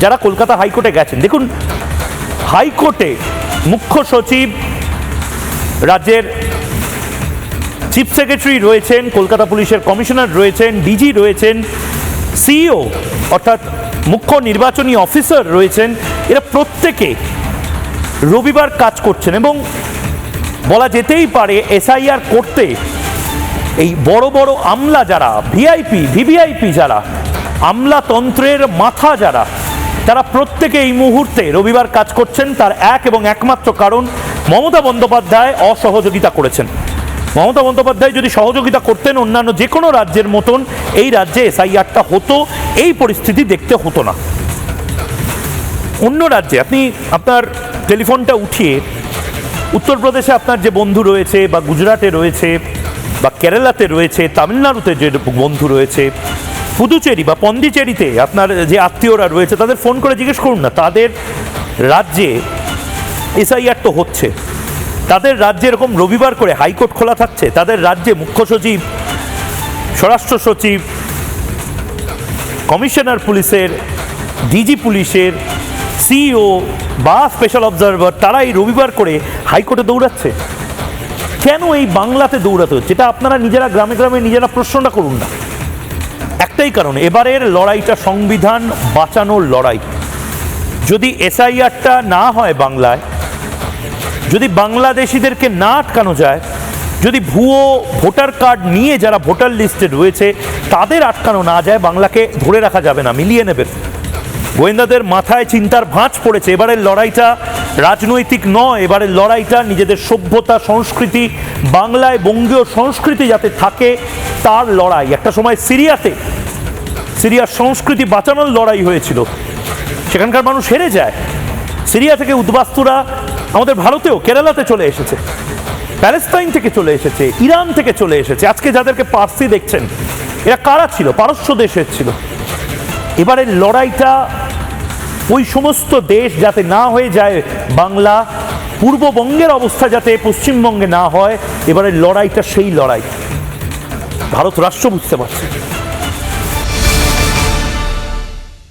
যারা কলকাতা হাইকোর্টে গেছেন, দেখুন হাইকোর্টে মুখ্য সচিব, রাজ্যের চিফ সেক্রেটারি রয়েছেন, কলকাতা পুলিশের কমিশনার রয়েছেন, ডিজি রয়েছেন, সিইও অর্থাৎ মুখ্য নির্বাচনী অফিসার রয়েছেন, এরা প্রত্যেকে রবিবার কাজ করছেন এবং বলা যেতেই পারে এসআইআর করতে এই বড় বড় আমলা যারা, ভিআইপি ভিভিআইপি যারা, আমলাতন্ত্রের মাথা যারা, তারা প্রত্যেকে এই মুহূর্তে রবিবার কাজ করছেন। তার এক এবং একমাত্র কারণ, মমতা বন্দ্যোপাধ্যায় অসহযোগিতা করেছেন। মমতা বন্দ্যোপাধ্যায় যদি সহযোগিতা করতেন, অন্যান্য যে কোনো রাজ্যের মতন এই রাজ্যে এসআইআরটা হতো, এই পরিস্থিতি দেখতে হতো না। অন্য রাজ্যে আপনি আপনার টেলিফোনটা উঠিয়ে উত্তরপ্রদেশে আপনার যে বন্ধু রয়েছে, বা গুজরাটে রয়েছে, বা কেরালাতে রয়েছে, তামিলনাড়ুতে যে বন্ধু রয়েছে, পুদুচেরি বা পন্ডিচেরিতে আপনার যে আত্মীয়রা রয়েছে, তাদের ফোন করে জিজ্ঞেস করুন না তাদের রাজ্যে এসআইআর তো হচ্ছে, তাদের রাজ্যে এরকম রবিবার করে হাইকোর্ট খোলা থাকছে, তাদের রাজ্যে মুখ্য সচিব, স্বরাষ্ট্র সচিব, কমিশনার পুলিশের, ডিজি পুলিশের, সিইও বা স্পেশাল অবজারভার, তারা এই রবিবার করে হাইকোর্টে দৌড়াচ্ছে। কেন এই বাংলাতে দৌড়াতে হচ্ছে? এটা আপনারা নিজেরা গ্রামে গ্রামে নিজেরা প্রশ্নটা করুন না। একটাই কারণ, এবারের লড়াইটা সংবিধান বাঁচানোর লড়াই। যদি এসআইআরটা না হয় বাংলায়, যদি বাংলাদেশিদেরকে না আটকানো যায়, যদি ভুয়ো ভোটার কার্ড নিয়ে যারা ভোটার লিস্টে রয়েছে তাদের আটকানো না যায়, বাংলাকে ধরে রাখা যাবে না, মিলিয়ে নেবেন। গোয়েন্দাদের মাথায় চিন্তার ভাঁজ পড়েছে। এবারের লড়াইটা রাজনৈতিক নয়, এবারের লড়াইটা নিজেদের সভ্যতা, সংস্কৃতি, বাংলায় বঙ্গীয় সংস্কৃতি যাতে থাকে তার লড়াই। একটা সময় সিরিয়ার সংস্কৃতি বাঁচানোর লড়াই হয়েছিল, সেখানকার মানুষ হেরে যায়। সিরিয়া থেকে উদ্বাস্তুরা আমাদের ভারতেও, কেরালাতে চলে এসেছে, প্যালেস্তাইন থেকে চলে এসেছে, ইরান থেকে চলে এসেছে। আজকে যাদেরকে পার্সি দেখছেন, এরা কারা ছিল? পারস্য দেশের ছিল। এবারের লড়াইটা ওই সমস্ত দেশ যাতে না হয়ে যায় বাংলা, পূর্ববঙ্গের অবস্থা যাতে পশ্চিমবঙ্গে না হয়, এবারের লড়াইটা সেই লড়াই। ভারত রাষ্ট্র বুঝতে পারছে।